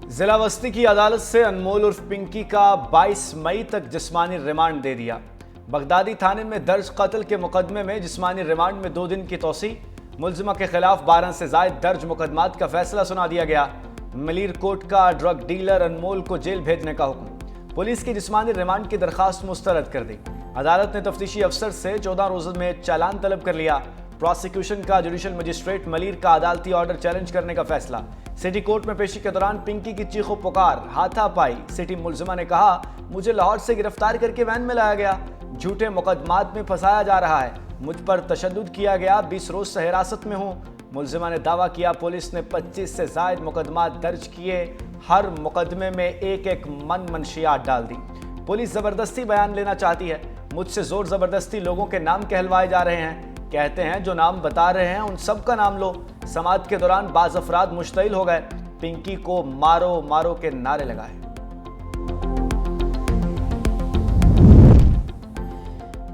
जिला बस्ती की अदालत से अनमोल उर्फ पिंकी का 22 मई तक जिस्मानी रिमांड दे दिया। बगदादी थाने में दर्ज कत्ल के मुकदमे में जिस्मानी रिमांड में 2 दिन की तोसी। मुलजिमा के खिलाफ 12 से जायद दर्ज मुकदमात का फैसला सुना दिया गया। मलीर कोट का ड्रग डीलर अनमोल को जेल भेजने का हुक्म। पुलिस की जिस्मानी रिमांड की दरखास्त मुस्तरद कर दी। अदालत ने तफ्तीशी अफसर से 14 रोज में चालान तलब कर लिया। प्रोसिक्यूशन का जुडिशल मजिस्ट्रेट मलीर का अदालती ऑर्डर चैलेंज करने का फैसला। सिटी कोर्ट में पेशी के दौरान पिंकी की चीखो पुकार, हाथापाई। सिटी मुलजिमा ने कहा, मुझे लाहौर से गिरफ्तार करके वैन में लाया गया, झूठे मुकदमात में फंसाया जा रहा है, मुझ पर तशद्दुद किया गया, 20 रोज से हिरासत में हूँ। मुलजिमा ने दावा किया, पुलिस ने 25 से जायद मुकदमात दर्ज किए, हर मुकदमे में एक एक मनशियात डाल दी। पुलिस जबरदस्ती बयान लेना चाहती है, मुझसे जोर जबरदस्ती लोगों के नाम कहलवाए जा रहे हैं। कहते हैं जो नाम बता रहे हैं उन सब का नाम लो। समाअत के दौरान बाज अफराद मुश्तइल हो गए, पिंकी को मारो मारो के नारे लगाए।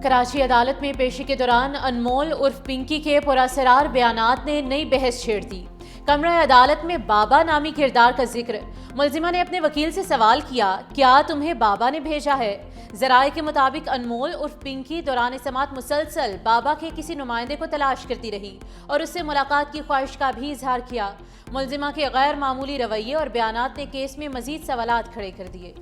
कराची अदालत में पेशी के दौरान अनमोल उर्फ पिंकी के पुरअसरार बयानात ने नई बहस छेड़ दी। कमरा अदालत में बाबा नामी किरदार का जिक्र। मुलजिमा ने अपने वकील से सवाल किया, क्या तुम्हें बाबा ने भेजा है? जराए के मुताबिक अनमोल उर्फ पिंकी दौरान समाअत मुसलसल बाबा के किसी नुमाइंदे को तलाश करती रही और उससे मुलाकात की ख्वाहिश का भी इजहार किया। मुलजिमा के गैर मामूली रवैये और बयानात ने केस में मजीद सवालात खड़े कर दिए।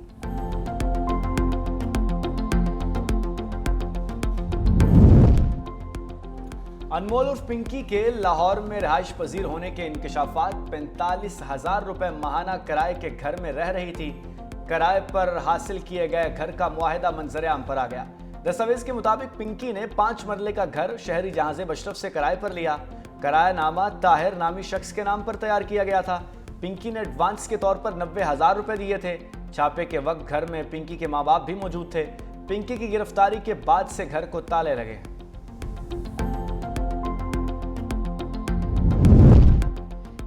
अनमोल उर्फ पिंकी के लाहौर में रिहाइश पजीर होने के इंकशाफात। 45,000 रुपए माहाना किराए के घर में रह रही थी। किराए पर हासिल किए गए घर का मुआहिदा मंजर आम पर आ गया। दस्तावेज के मुताबिक पिंकी ने 5 मरले का घर शहरी जहाज़े बशरफ से किराए पर लिया। किरायानामा ताहिर नामी शख्स के नाम पर तैयार किया गया था। पिंकी ने एडवांस के तौर पर 90,000 रुपए दिए थे। छापे के वक्त घर में पिंकी के माँ बाप भी मौजूद थे। पिंकी की गिरफ्तारी के बाद से घर को ताले लगे।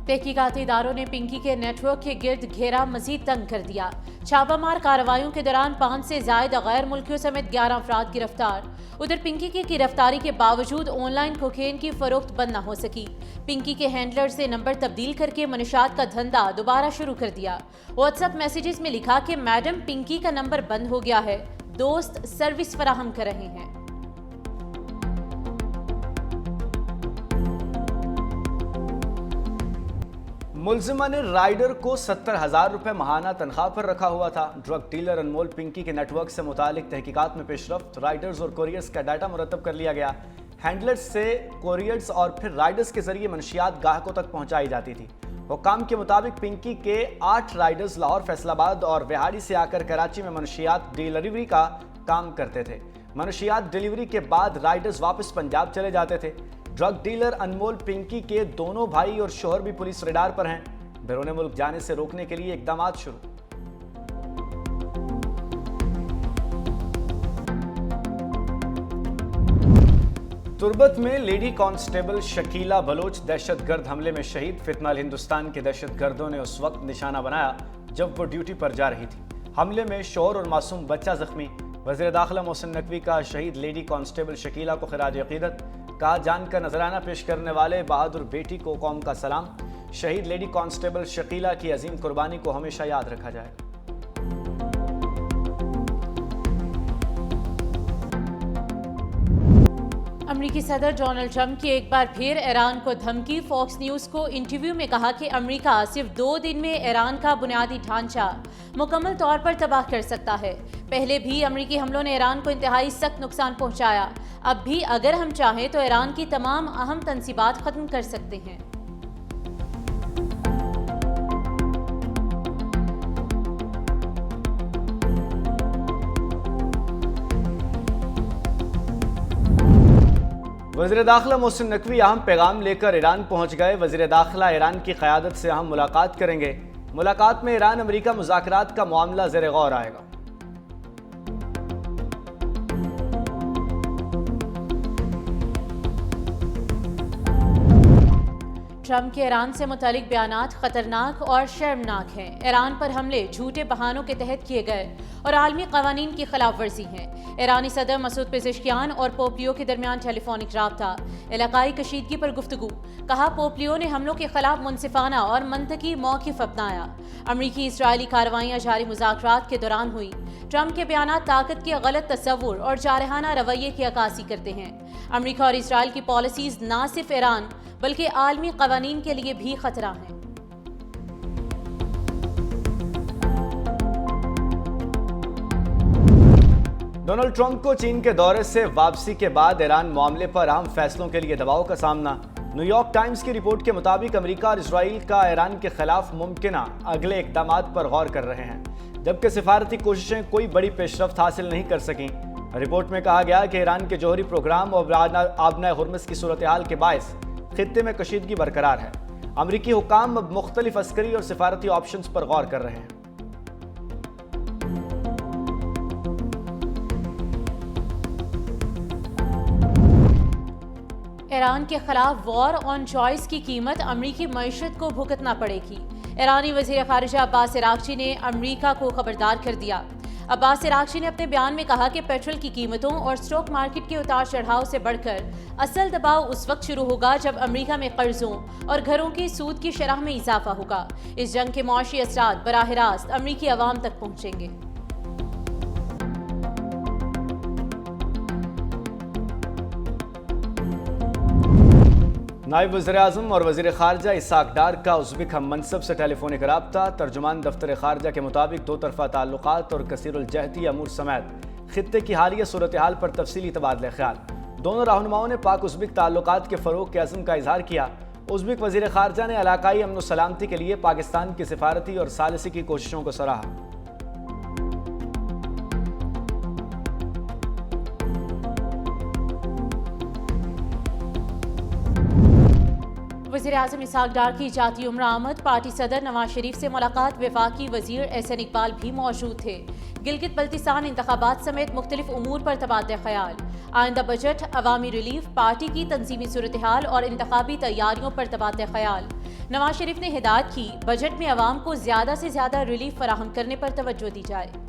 तहकीकाती इदारों ने पिंकी के नेटवर्क के गिर्द घेरा मजीद तंग कर दिया। छापामार कार्रवाइयों के दौरान 5 से जायद गैर मुल्कियों समेत 11 अफराद गिरफ्तार। उधर पिंकी की गिरफ्तारी के बावजूद ऑनलाइन कोकेन की फरोख्त बंद न हो सकी। पिंकी के हैंडलर से नंबर तब्दील करके मनशात का धंधा दोबारा शुरू कर दिया। व्हाट्सएप मैसेजेस में लिखा कि मैडम पिंकी का नंबर बंद हो गया है, दोस्त सर्विस फराहम कर रहे हैं। मुलजिमा ने राइडर को 70,000 रुपए माहाना तनख्वाह पर रखा हुआ था। ड्रग डीलर अनमोल पिंकी के नेटवर्क से मुतालिक तहकीकात में पेशरफ्त। राइडर्स और कोरियर्स का डाटा मुरतब कर लिया गया। हैंडलर्स से कोरियर्स और फिर राइडर्स के जरिए मनशियात ग्राहकों तक पहुंचाई जाती थी। हुक्काम के मुताबिक पिंकी के 8 राइडर्स लाहौर, फैसलाबाद और बिहाड़ी से आकर कराची में मनशियात डिलीवरी का काम करते थे। मनशियात डिलीवरी के बाद राइडर्स वापस पंजाब चले जाते थे। ड्रग डीलर अनमोल पिंकी के दोनों भाई और शोहर भी पुलिस रडार पर हैं। बैरून मुल्क जाने से रोकने के लिए इकदाम शुरू। तुर्बत में लेडी कांस्टेबल शकीला बलोच दहशतगर्द हमले में शहीद। फितनाल हिंदुस्तान के दहशतगर्दों ने उस वक्त निशाना बनाया जब वो ड्यूटी पर जा रही थी। हमले में शोहर और मासूम बच्चा जख्मी। वज़ीर दाखिला मोहसिन नकवी का शहीद लेडी कांस्टेबल शकीला को खिराज अकीदत। कहा, जानकर नजराना पेश करने वाले बहादुर बेटी को कौम का सलाम। शहीद लेडी कांस्टेबल शकीला की अजीम कुर्बानी को हमेशा याद रखा जाएगा। अमरीकी सदर डोनाल्ड ट्रंप की एक बार फिर ईरान को धमकी। फॉक्स न्यूज़ को इंटरव्यू में कहा कि अमेरिका सिर्फ 2 दिन में ईरान का बुनियादी ढांचा मुकम्मल तौर पर तबाह कर सकता है। पहले भी अमरीकी हमलों ने ईरान को इंतहाई सख्त नुकसान पहुंचाया। अब भी अगर हम चाहें तो ईरान की तमाम अहम तंसीबात खत्म कर सकते हैं। वज़ीर दाखिला मोहसिन नकवी अहम पैगाम लेकर ईरान पहुंच गए। वज़ीर दाखिला ईरान की क़यादत से अहम मुलाकात करेंगे। मुलाकात में ईरान अमेरिका मुज़ाकरात का मामला ज़ेर गौर आएगा। ट्रंप के ईरान से मुतालिक बयानात खतरनाक और शर्मनाक हैं। ईरान पर हमले झूठे बहानों के तहत किए गए और आलमी कवानीन की खिलाफ वर्जी हैं। ईरानी सदर मसूद पेज़ेश्कियान और पोम्पियो के दरमियान टेलीफोनिक राब्ता, इलाकाई कशीदगी पर गुफ्तगू। कहा, पोम्पियो ने हमलों के खिलाफ मुनसिफाना और मंतकी मौक़िफ़ अपनाया। अमरीकी इसराइली कार्रवाइयाँ जारी मुज़ाकरात के दौरान हुई। ट्रंप के बयानात ताकत के गलत तस्वुर और जारहाना रवैये की अक्कासी करते हैं। अमरीका और इसराइल की पॉलिसीज न सिर्फ ईरान बल्कि आलमी कवानीन के लिए भी खतरा हैं। डोनाल्ड ट्रंप को चीन के दौरे से वापसी के बाद ईरान मामले पर अहम फैसलों के लिए दबाव का सामना। न्यूयॉर्क टाइम्स की रिपोर्ट के मुताबिक अमेरिका और इसराइल का ईरान के खिलाफ मुमकिना अगले इकदाम पर गौर कर रहे हैं, जबकि सिफारती कोशिशें कोई बड़ी पेशरफ्त हासिल नहीं कर सकीं। रिपोर्ट में कहा गया कि ईरान के जौहरी प्रोग्राम और आबना हुर्मुज़ की सूरत हाल के बायस खित्ते में कशीदगी बरकरार है। अमरीकी हुकाम अब मुख्तलिफ अस्करी और सिफारती ऑप्शंस पर गौर कर रहे हैं। ईरान के खिलाफ वॉर ऑन चॉइस की कीमत अमरीकी मईशत को भुगतना पड़ेगी। ईरानी वज़ीर ख़ारिजा अब्बास अराग़ची ने अमरीका को खबरदार कर दिया। अब्बास अराग़ची ने अपने बयान में कहा कि पेट्रोल की कीमतों और स्टॉक मार्केट के उतार चढ़ाव से बढ़कर असल दबाव उस वक्त शुरू होगा जब अमरीका में कर्जों और घरों की सूद की शरह में इजाफा होगा। इस जंग के मुआशी असरात बराह रास्त अमरीकी अवाम तक पहुँचेंगे। नायब वज़ीर-ए-आज़म और वज़ीर ख़ारजा इसाक डार का उज़्बेक हम मनसब से टेलीफोनिक राब्ता। तर्जुमान दफ्तर ख़ारजा के मुताबिक दो तरफ़ा ताल्लुक़ात और कसीरुल जहती अमूर समेत खित्ते की हालिया सूरत हाल पर तफसीली तबादला ख्याल। दोनों रहनुमाओं ने पाक उज़्बेक ताल्लुक़ात के फ़रोग़ के अज़्म का इज़हार किया। उज़्बेक वज़ीर ख़ारजा ने इलाकाई अमन व सलामती के लिए पाकिस्तान की सिफारती और सालिसी की कोशिशों को सराहा। वज़ीर आज़म इसाक डार की जाती उम्र आमद, पार्टी सदर नवाज शरीफ से मुलाकात, वफाकी वज़ीर एहसन इकबाल भी मौजूद थे। गिलगित बल्तिस्तान इंतखाबात समेत मुख्तलिफ उमूर पर तबादला ख्याल। आइंदा बजट, अवामी रिलीफ, पार्टी की तंजीमी सूरत हाल और इंतखाबी तैयारियों पर तबादला ख्याल। नवाज शरीफ ने हिदायत की, बजट में अवाम को ज़्यादा से ज़्यादा रिलीफ फराहम करने पर तवज्जो दी जाए।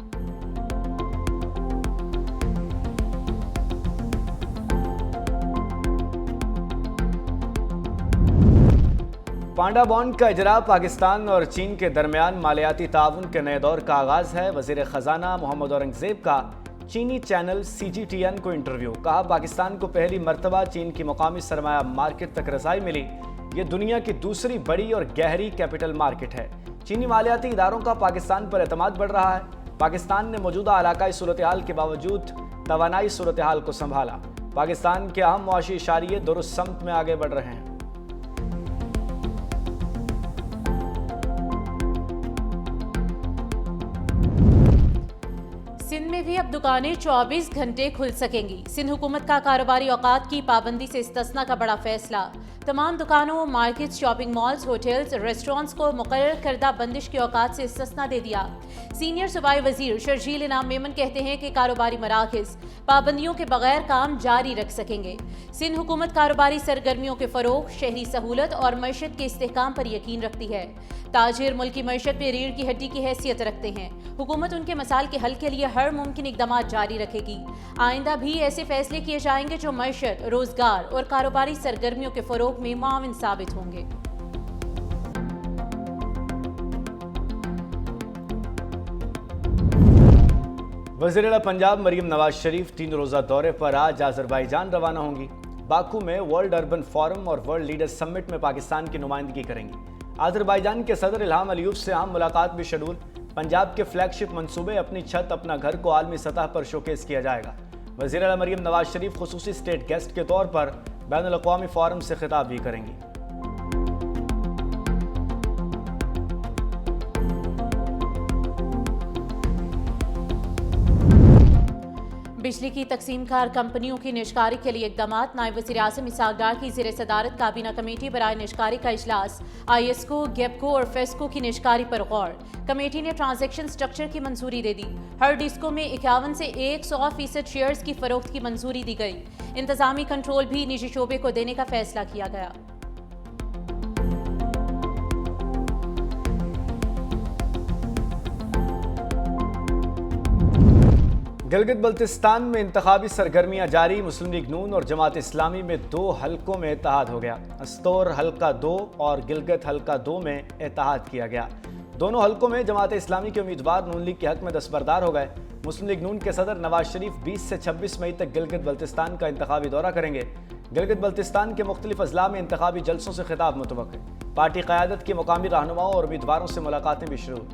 पांडा बॉन्ड का इजरा पाकिस्तान और चीन के दरमियान मालियाती ताउन के नए दौर का आगाज़ है। वज़ीर ख़जाना मोहम्मद औरंगज़ेब का चीनी चैनल CGTN को इंटरव्यू। कहा, पाकिस्तान को पहली मरतबा चीन की मुकामी सरमाया मार्केट तक रसाई मिली। ये दुनिया की दूसरी बड़ी और गहरी कैपिटल मार्केट है। चीनी मालियाती इदारों का पाकिस्तान पर एतमाद बढ़ रहा है। पाकिस्तान ने मौजूदा इलाकाई सूरत हाल के बावजूद तवानाई सूरत हाल को संभाला। पाकिस्तान के अहम मुआशी इशारिये दुरुस्त समत में आगे बढ़ रहे हैं। सिंध में भी अब दुकानें 24 घंटे खुल सकेंगी। सिंध हुकूमत का कारोबारी औकात की पाबंदी से इस्तिस्ना का बड़ा फैसला। तमाम दुकानों, markets, shopping malls, hotels, restaurants को मुकर्रर करदा बंदिश के औकात से इस्तिस्ना दे दिया। सीनियर सूबाई वजीर शर्जील इनाम मेमन कहते हैं कि कारोबारी मराकज़ पाबंदियों के बगैर काम जारी रख सकेंगे। सिंध हुकूमत कारोबारी सरगर्मियों के फ़रोग़, शहरी सहूलत और मईशत के इस्तेहकाम पर यकीन रखती है। ताजिर मुल्क की मईशत में रीढ़ की हड्डी की हैसियत रखते हैं। हुकूमत उनके मसाइल के हल के लिए हर मुमकिन इक़दाम जारी रखेगी। आइंदा भी ऐसे फैसले किए जाएंगे जो मईशत, रोजगार और कारोबारी सरगर्मियों के फ़रोग़ में मुआविन साबित होंगे। वज़ीर आला पंजाब मरीम नवाज शरीफ 3 रोज़ा दौरे पर आज अज़रबैजान रवाना होंगी। बाकू में वर्ल्ड अर्बन फोरम और वर्ल्ड लीडर्स समिट में पाकिस्तान की नुमाइंदगी करेंगी। अज़रबैजान के सदर इल्हाम अलीयूब से अहम मुलाकात भी शेड्यूल। पंजाब के फ्लैगशिप मंसूबे अपनी छत अपना घर को आलमी सतह पर शोकेस किया जाएगा। वज़ीर आला मरीम नवाज शरीफ खुसूसी स्टेट गेस्ट के तौर पर बैनुल अक़वामी फोरम से खिताब भी करेंगी। बिजली की तकसीमकार कंपनियों की निष्कारी के लिए इक़दामात। नायब वज़ीर आज़म इसाक डार की ज़ेर सदारत काबीना कमेटी बराए निष्कारी का इजलास। ISCO, गेपको और फेस्को की निष्कारी पर गौर। कमेटी ने ट्रांजैक्शन स्ट्रक्चर की मंजूरी दे दी। हर डिस्को में 51 से 100% शेयर्स की फरोख्त की मंजूरी दी गई। इंतजामी कंट्रोल भी निजी शोबे को देने का फैसला किया गया। गिलगित बल्तिस्तान में इंतखाबी सरगर्मियां जारी। मुस्लिम लीग नून और जमात इस्लामी में 2 हलकों में इत्तेहाद हो गया। अस्तौर हल्का 2 और गिलगित हल्का 2 में इत्तेहाद किया गया। दोनों हलकों में जमात इस्लामी के उम्मीदवार नून लीग के हक में दस्तबरदार हो गए। मुस्लिम लीग नून के सदर नवाज शरीफ 20 से 26 मई तक गिलगित बल्तिस्तान का इंतखाबी दौरा करेंगे। गिलगित बल्तिस्तान के मुख्तलिफ अजला में इंतखाबी जलसों से खिताब मुतवक्किल। पार्टी क़यादत की मुकामी रहनुमाओं और उम्मीदवारों से मुलाकातें भी शुरू।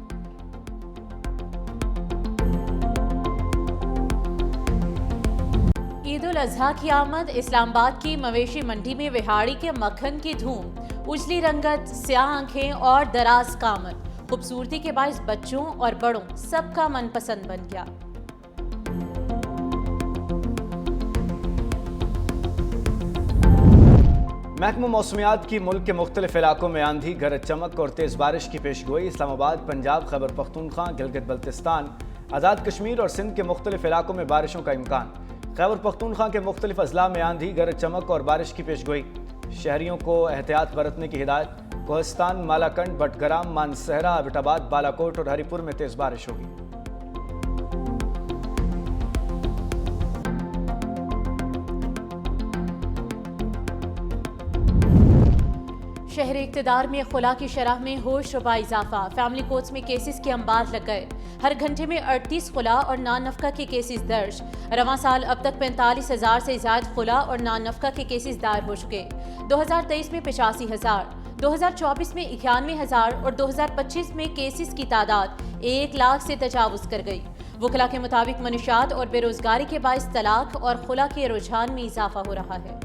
ईद उल अजहा की आमद। इस्लामाबाद की मवेशी मंडी में विहाड़ी के मक्खन की धूम। उजली रंगत, स्याह आंखें और दराज कामत खूबसूरती के बाइस बच्चों और बड़ों सबका मनपसंद बन गया। महकमा मौसमियात की मुल्क के मुख्तलिफ इलाकों में आंधी, गरज चमक और तेज़ बारिश की पेशगोई। इस्लामाबाद, पंजाब, खैबर पख्तूनख्वा, गिलगित बल्तिस्तान, आज़ाद कश्मीर और सिंध के मुख्तलिफ इलाकों में बारिशों का इम्कान। खैबर पख्तूनख्वा के मुख्तलिफ अजला में आंधी, गरज चमक और बारिश की पेशगोई। शहरियों को एहतियात बरतने की हिदायत। कोहस्तान, मालाकंड, बटग्राम, मानसहरा, एबटाबाद, बालाकोट और हरिपुर में तेज़ बारिश होगी। शहर इक़्तिदार में खुला की शरह में होश रुबा इजाफा। फैमिली कोर्ट्स में केसेस के अंबार लग गए। हर घंटे में 38 खुला और नान नफका के केसेस दर्ज। रवां साल अब तक 45,000 से ज़्यादा खुला और नान नफका के केसेस दायर हो चुके। 2023 में 85,000, 2024 में 91,000 और 2025 में केसेस की तादाद 1 लाख से तजावुज़ कर गई। वकला के मुताबिक मनुशात और बेरोजगारी के बाइस तलाक और खुला के रुझान में इजाफा हो रहा है।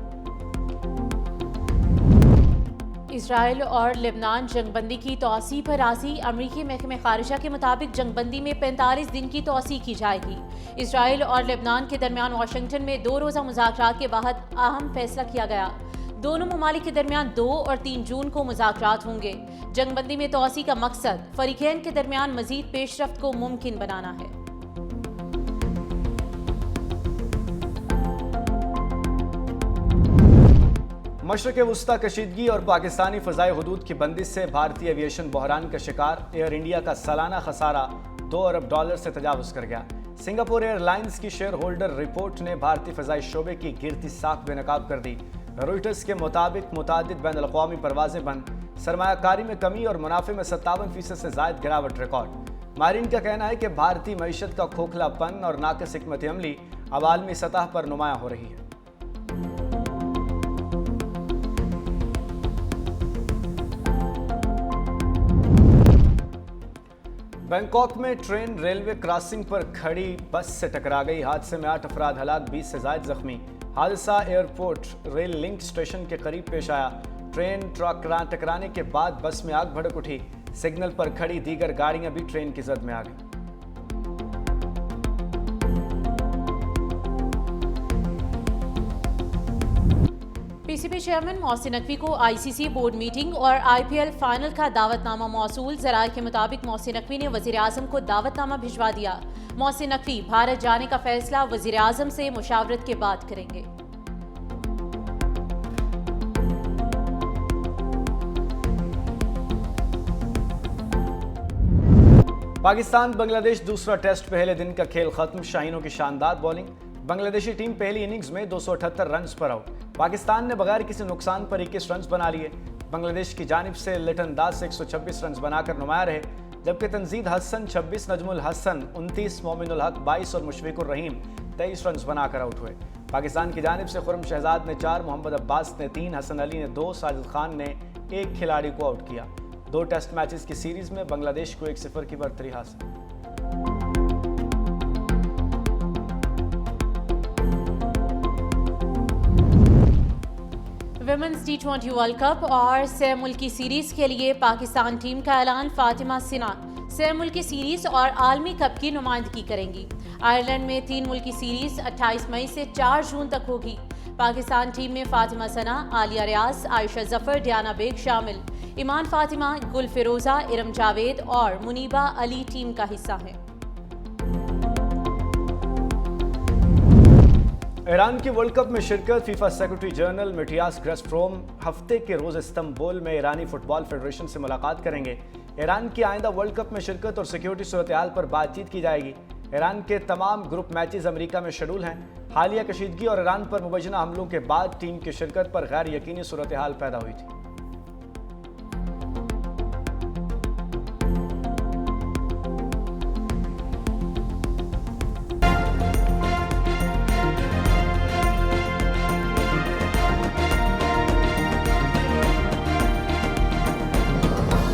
इसराइल और लेबनान जंगबंदी की तौसी पर राजी। अमरीकी महकमे खारिजा के मुताबिक जंगबंदी में 45 दिन की तौसी की जाएगी। इसराइल और लेबनान के दरमियान वाशिंगटन में 2 रोज़ा मुज़ाकरात के बाद अहम फैसला किया गया। दोनों ममालिक के दरमियान 2 और 3 जून को मुज़ाकरात होंगे। जंगबंदी में तौसी का मकसद फरीकैन के दरमियान मजीद पेशरफ्त को मुमकिन बनाना है। मशरक़ वुस्ता कशीदगी और पाकिस्तानी फ़ज़ाई हुदूद की बंदिश से भारतीय एविएशन बहरान का शिकार। एयर इंडिया का सालाना खसारा $2 अरब से तजावुज़ कर गया। सिंगापुर एयरलाइंस की शेयर होल्डर रिपोर्ट ने भारतीय फ़ज़ाई शोबे की गिरती साख बेनकाब कर दी। रॉयटर्स के मुताबिक मुतादिद बैनुल-अक़वामी परवाज़ें बंद। सरमायाकारी में कमी और मुनाफे में 57% से ज़ायद गिरावट रिकॉर्ड। माहिरीन का कहना है कि भारतीय मईशत का खोखलापन और नाक़िस हिकमत अमली अब आलमी सतह पर नुमायाँ हो रही है। बैंकॉक में ट्रेन रेलवे क्रॉसिंग पर खड़ी बस से टकरा गई। हादसे में 8 अफराद हलाक, 20 से ज़ायद जख्मी। हादसा एयरपोर्ट रेल लिंक स्टेशन के करीब पेश आया। ट्रेन ट्रक टकराने के बाद बस में आग भड़क उठी। सिग्नल पर खड़ी दीगर गाड़ियां भी ट्रेन की जद में आ गई। पीसीबी चेयरमैन मोहसिन नकवी को आईसीसी बोर्ड मीटिंग और आईपीएल फाइनल का दावतनामा मौसूल। ज़राए के मुताबिक मोहसिन नकवी ने वज़ीर आज़म को दावतनामा भिजवा दिया। मोहसिन नकवी भारत जाने का फैसला वज़ीर आज़म से मुशावरत के बाद करेंगे। पाकिस्तान बांग्लादेश दूसरा टेस्ट पहले दिन का खेल खत्म। शाहीनों की शानदार बॉलिंग। बांग्लादेशी टीम पहली इनिंग्स में 278 रन पर आउट। पाकिस्तान ने बगैर किसी नुकसान पर 21 रन बना लिए। बांग्लादेश की जानिब से लिटन दास 126 रन बनाकर नुमाया रहे, जबकि तंजीद हसन 26, नजमुल हसन 29, मोमिनुल हक 22 और मुशफिकुर रहीम 23 रन बनाकर आउट हुए। पाकिस्तान की जानिब से खुर्रम शहजाद ने 4, मोहम्मद अब्बास ने 3, हसन अली ने 2, साजिद खान ने 1 खिलाड़ी को आउट किया। 2 टेस्ट मैचेस की सीरीज में बांग्लादेश को 1-0 की बढ़तरी हासिल। विमेंस T20 वर्ल्ड कप और सह मुल्की सीरीज के लिए पाकिस्तान टीम का ऐलान। फातिमा सिना सह मुल्की सीरीज और आलमी कप की नुमाइंदगी करेंगी। आयरलैंड में 3 मुल्की सीरीज 28 मई से 4 जून तक होगी। पाकिस्तान टीम में फातिमा सना, आलिया रियाज, आयशा जफर, डियाना बेग शामिल। ईमान फातिमा, गुल फिरोजा, इरम जावेद और मुनीबा अली टीम का हिस्सा हैं। ईरान की वर्ल्ड कप में शिरकत। फीफा सेक्रेटरी जनरल मिटियास ग्रेस्ट्रोम हफ्ते के रोज इस्तांबुल में ईरानी फुटबॉल फेडरेशन से मुलाकात करेंगे। ईरान की आइंदा वर्ल्ड कप में शिरकत और सिक्योरिटी सूरत हाल पर बातचीत की जाएगी। ईरान के तमाम ग्रुप मैचेस अमेरिका में शेड्यूल हैं। हालिया कशीदगी और ईरान पर मुबैना हमलों के बाद टीम की शिरकत पर गैर यकीनी सूरत हाल पैदा हुई थी।